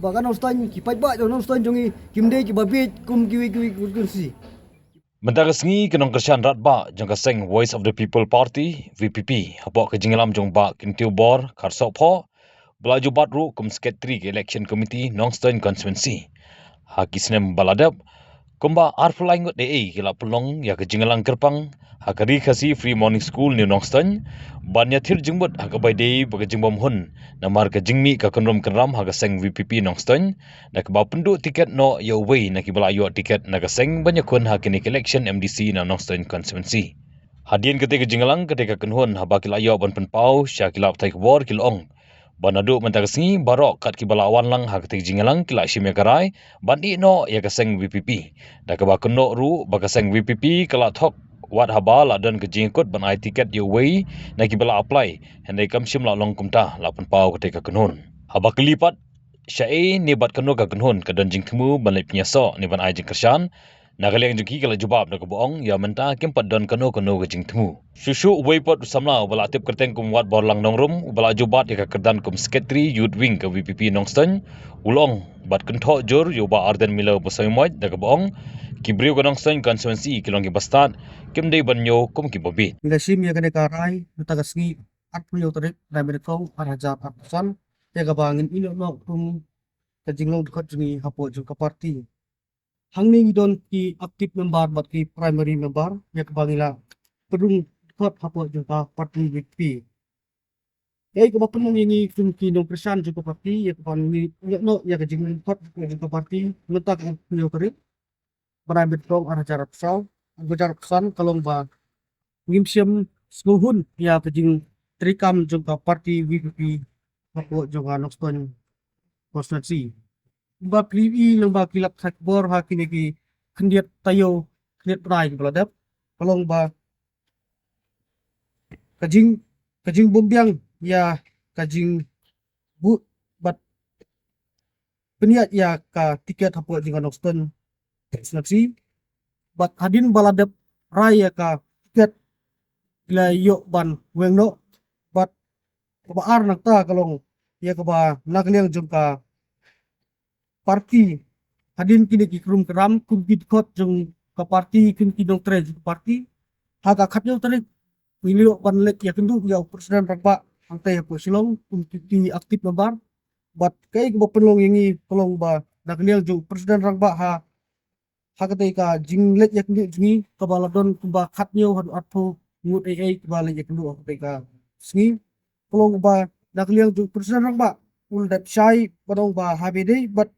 bagan ostan ki pajba jo ostan jongi kimde ki babit kum kiwi kursi. Mentagasngi kenong Krisyan Ratba jong kaseng Voice of the People Party VPP habok ke jinglam jong ba kintiu bor karsok pho belaju batru kum sekretari ke election committee Nongstoin constituency hakisnem baladap kumba arfulai ngot de kila pelong ya ke jinglang kerpang hakari khasi free morning school ni Nongstoin banya thir jingbut hakabai de baga jingbom hun namar ke jingmi ka konrom kenram hakaseng VPP Nongstoin nak ba penduk tiket no ya wei nak ibala yo tiket nak kaseng banyak kun hakini election MDC na Nongstoin constituency hadian ketika jinglang ketika kenhun habakil ayo ban penpau syakilap tai kubor kilong banadu mentagasngi barok kat kibala awan lang haketik jinglang kila shimekarai bandi no ya kaseng VPP dak ba kuno ru bakaseng VPP kala thok wat habal dan ke jingkut ban ai tiket yo wei na kibala apply handai kam shimla long kumta la penpau ketika kenhun habakilipat syai ni bat keno ka kenhun ka dan jingtemu ban lep nyaso ni ban ai jing Krisyan nagaleng jengki kala jubab nak boong ya menta kempat don kano ke jingtemu shushu weipot samla bala tip kerteng kum wat borlang nongrum bala jubat ya kerdan kum sekretari youth wing ke VPP Nongstoin ulong bat kentho jur yo ba arden milo bosoimoy nak boong kibriu ke Nongstoin constituency kilong ki bastat kimdei banyo kum ki bobit Ngasim ya kene karai mentagasngi at punya tarik na berkau araja pasan ya kabangin ino no kum kajinglong dikot jongi hapo jo ka party. Hangning don ki aktif member bat ki primary member ya kabangila perung dikot hapo jo ka party VPP. Ya ko bapen ngi kum ki Nong Krisyan jo ka party ya kabangi no ya kajinglong dikot jo ka party mentak punya tarik para berkau araja pasan agar pesan kalong ba ngimsiam skuhun ya kajing trikam jo ka party VPP hapo jo ka Nongstoin constituency. Ba PV lang ba kilap sakbor ha kiniki kendiat tayo kendiat prai baladap kalong ba kajing bombyang ya kajing bu bat peniat ya ka tiket hapo jing Nongstoin constituency bat hadin baladap raya ka tiket bila yok ban wengno bat kabaar nakta kalong ya kaba nakliang jong ka parti hadin kini ki krum keram kum kidkot jong ka parti kin kidong tre jong parti haga khatyo tarik wilio ban lek ya kendu ya presiden rakba angtai po silong kum ti aktif member bat kai ko penlong yangi tolong ba nakliang jong presiden rakba ha hakate ka jinglek ya kendu jingi kabaladon kumba khatnyo had atho ngut ai kebalik ya kendu hakate ka sngi tolong ba nakliang jong presiden rakba ul dap syai padong ba habede bat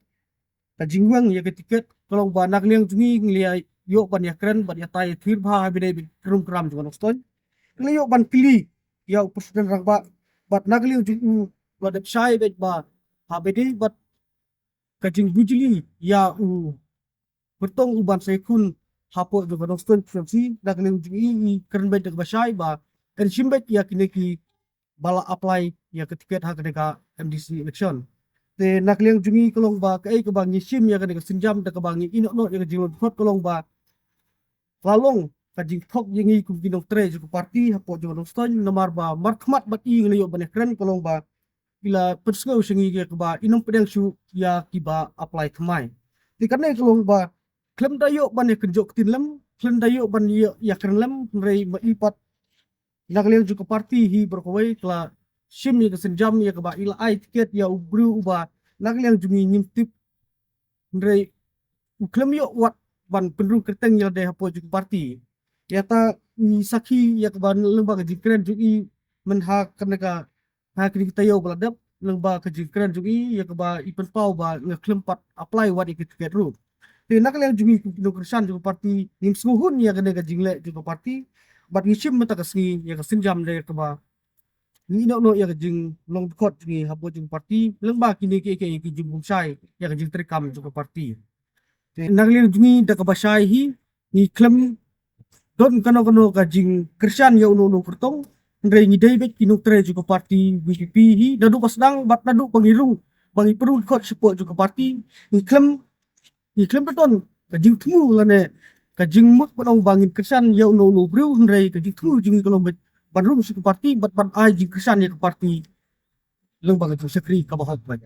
kajingwang ya tiket kalau ba nakliang jungi nglia yo ban ya kren ban ya tai thir bha habide krum kram jong Nongstoin nglia yo ban pili ya presiden rakba bat nakliang jungi ba dap syai bet ba habide bat kajing bujili ya bertong uban sekun hapo jong Nongstoin provinsi nakliang jungi kren bet ba syai ba en simbet ya kineki bala apply ya tiket ha ka MDC election te nakliang jungi kolong ba kai ka bangi sim ya ka sinjam da ka bangi ino no ya jing thot kolong ba lalong ka jing thok yengi ku ginong tre ju parti hapo jo Nongstoin nomar ba markhmat bat i ngliyo ban kren kolong ba ila persngo singi ka ba inong pedang su ya ki ba apply kemai ti karne kolong ba klem dayo ban ya kenjok tinlem klem dayo ban ya krenlem rei ma ipat nakliang ju parti hi berkawai kala sim ya kesenjam ya keba ila ai tiket ya ubru uba nakliang jungi ngintip ndrei uklem yo wat ban pendrung kerteng ya de hapo ju parti ya ta ni sakhi ya keba lembaga jikren jugi menha kanaka ha kini kita yo baladap lembaga jikren jugi ya keba ipen pau ba ngeklem pat apply wat tiket ru te nakliang jungi Nong Krisyan ju parti nim suhun ya kanaka jingle ju parti bat ngisim mata kasni ya kesenjam de keba ni no ya jing long kot ni hapo jing parti lengba kini ke jing bungsai ya jing trikam jing parti te naglin jungi da ka basai hi ni klem don kano ka jing Krisyan ya uno kertong ndre ni dei bet kinu tre jing parti VPP hi dadu pasdang bat dadu pangirung bangi perlu kot support jing parti ni klem beton ka jing temu lane ka jing muk panong bangin Krisyan ya uno bru ndre ka jing temu jing kolong bet bandung su parti bat ai jing Krisyan ya parti lembaga ju sekri ka bahag ba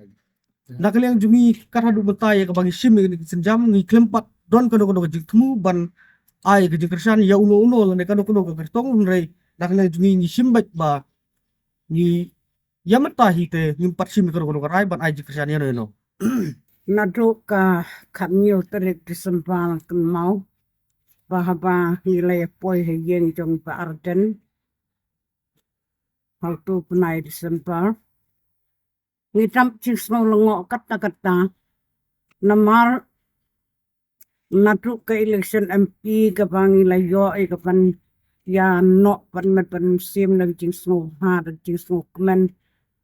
nakaliang jungi karhadu betay ka bagi sim ni senjam ngi klempat don kono jik temu ban ai ke jikresan ya uno le kono ka kertong rei nakaliang jungi ngi simbet ba ngi yamatahi te ngi pat sim kono rai ban ai jikresan ya no. Nadu ka kamil terik disempal kan mau bahaba nilai poi yang jong pa arden hal tu penai disempal ngitam cis mau lengok kata namar nadu ke election MP ke bangi layo ke pan ya no pan sim nang cing small ha cing small kemen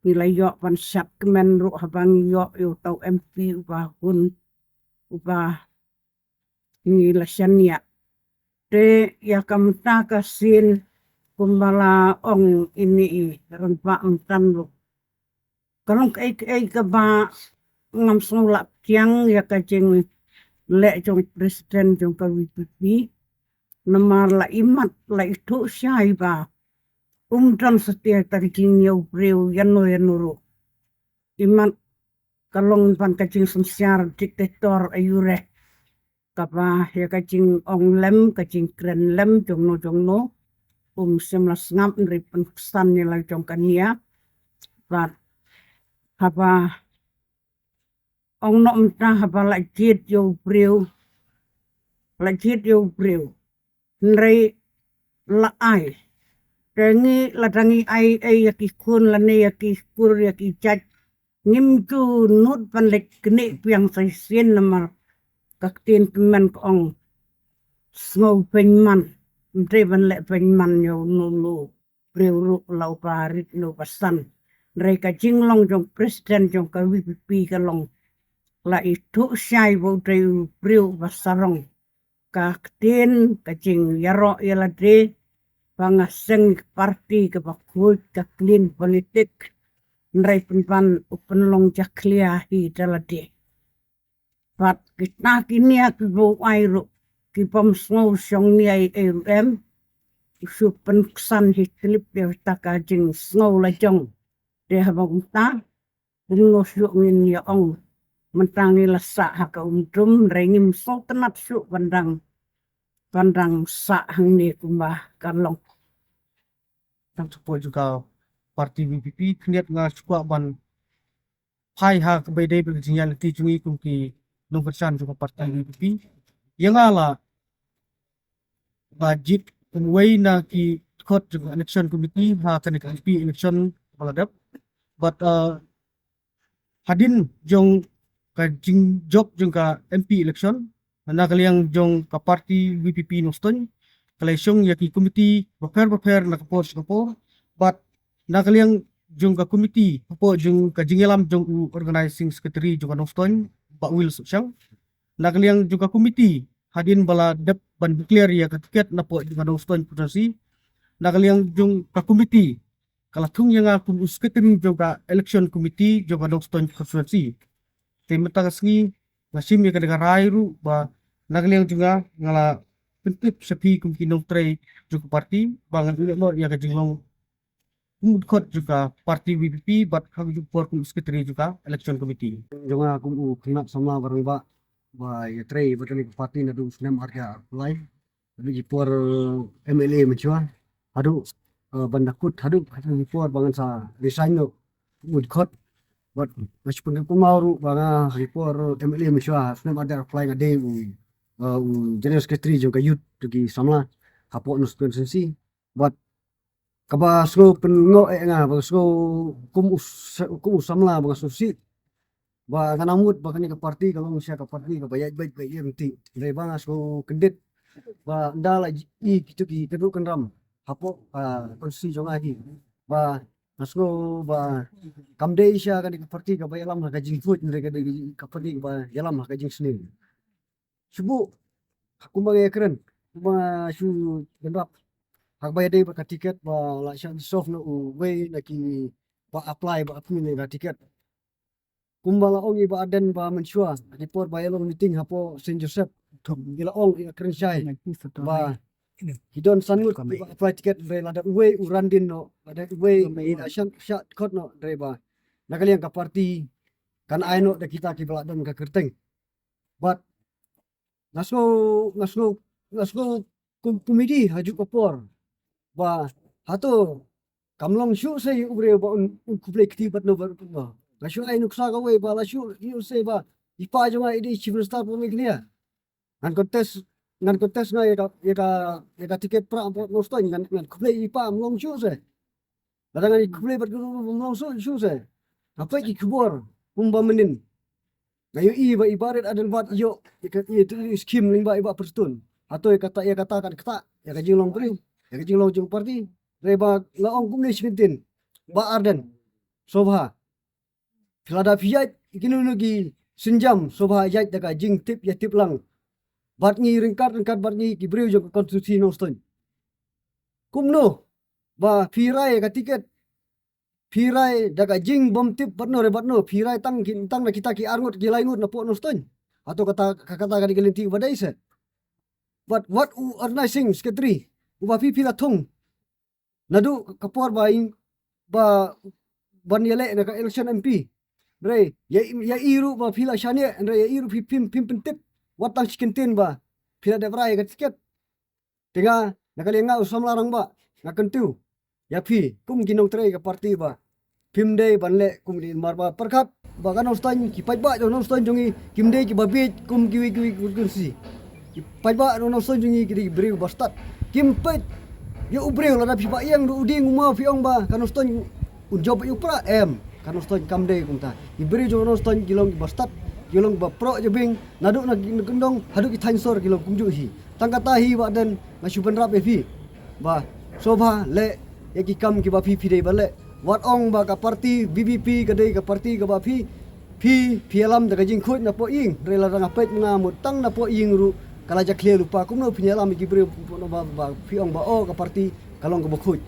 nilai yo pan syak kemen ru habang yo tau MP ubah hun ubah nilai ya te ya kamta kasin kumbala ong ini rempa entan lu kalau ke ba ngam semula tiang ya kacing le jong presiden jong ka WPP namar la imat la itu syai ba umdan setia tadi kinyau breu yano yanuru imat kalong pan kacing semsiar diktator ayure kapa ya kacing ong lem kacing kren lem jong no semlas ngam nri penkesan nilai jong kania bat haba ong no mta haba la jit yo breu nrei la ai tengi la tangi ai yaki kun la ne yaki kur yaki chat ngim tu nut pan lek kene piang sai sien namar kaktin pemen ong snow penman mtre ban le penman yo no breu ru lau parit no pasan nrei ka jinglong jong presiden jong ka WPP ka long la itu syai bo breu basarong kaktin kacing yaro yalade pangaseng parti ke bakut kaklin politik nrai penpan upenlong jaklia hi dalade pat kita kini aku bo airu ki pom snow song ni ai su penkesan hi klip ya takajing snow la jong de habang ta dingo su ngin ya ong mentangi lasa haka rengim so tenat su pandang sa hang ni kumbah kalong Tang support juga parti WPP kniat nga sukwa ban pai ha ke bedai berjinyan ti jungi kumki nongkersan juga parti WPP yang ala budget kumway na ki kot juga election committee ha kan MP election baladap but hadin jong ka jing job jong ka MP election na kaliang jong ka parti WPP noston kalaisong yaki committee prepare na kapor but na kaliang jong ka committee po jong ka jingelam jong organizing secretary jong ka noston ba will syang na kaliang jong ka committee hadin bala dep ban declare ya ka tiket na po jong ka noston putrasi na kaliang jong ka committee kalatung yang aku secretary jong ka election committee jong ka noston constituency temata kasngi masim ya ka rairu ba na kaliang juga ngala pentip sepi kumkinong tray juga parti bangan ulo ya ka jinglong umudkot juga parti WPP but kag juga kum secretary juga election committee jonga kum kena sama barang ba ya tray batani parti na du snem arya apply tapi jipor MLA mencuan adu bandakut adu jipor bangan sa design no umudkot but meskipun aku mau banga jipor MLA mencuan snem arya apply ngade general secretary juga youth tugi samla hapo nus konsensi but kaba sko pengo nga ba sko kum samla ba susi ba kanamut ba kani ka parti kalau siya ka parti ka bayad baik yang ti re ba sko kendit ba ndala i kituki kedu kanram hapo konsi jonga hi ba nasko ba kamde isya kani ka parti ka bayalam ka jing food re ka parti ba yalam ka jing snin subu kumbaga keren kuma su gendap hak bayar dai baka tiket ba la shan soft no way naki ba apply ba apni ne tiket kumbala ongi ba aden ba mensua report ba yellow meeting hapo Saint Joseph gila ong keren syai ba hidon sanut ba apply tiket re la way urandin no ada way shan shot kot no re ba nakaliang ka party kan aino da kita ki beladon ka kerteng. But ngasko kumidi haju kopor. Ba hato kamlong shu say ubre ba un kuplek ti bat no ba. Ngasyo ay nuksa ka we ba la shu you say ba ipa jama idi chief star pemiklia. Ngan kontes na eka tiket pra no sto ngan kuplek ipa mlong shu say. Kadang ni kuplek bat mlong shu say. Apa ki kubor menin. Ngayo ba ibarat adal bat yo itu skim ling ba iba perstun. Atau ya kata kan kata ya kajing long beri ya kajing long jung parti reba laong kumne simintin ba arden sobha Philadelphia ikinu lagi senjam sobha jait daga jing tip ya tip lang bat ngi ringkat bat ngi kibreu jung konstitusi no ston kumno ba firai ka tiket firai daga jing bom tip batno firai tang na kita ki arngot gilai ngut na po no ston atau kata ka digelinti badai se. But what arna sing sekretari uba pipi la thong nadu kapor ba banyele na ka election MP bre ya iru ba pila shane andre ya iru pim tip watang chikintin ba pila de brai ka tiket tiga nakalenga usam larang ba nakentu ya pi kum ginong tre ka parti ba pim de banle kum di marba perkat ba kan ostan ki pai ba jo ostan jongi kim de ki babit kum kiwi kursi Pajba no son jungi kiri breu bastat kimpet yo ubreu la dapi ba yang du uding uma fiong ba kanoston unjob yu pra kanoston kamde kunta ibreu jo noston kilong bastat kilong ba pro jebing naduk na gendong haduk ithansor kilong kumju hi tangkata hi ba den masuban rap fi ba sobha le yaki kam ki ba fi dei bale wat ong ba ka parti BBP ka dei ka parti ka ba fi alam daga jing khut na po ing rela ranga pet nga mutang na po ing ru kala ja clear lupa kumno pinyalam ki bre ba fiong ba o ka parti kalong ka bokut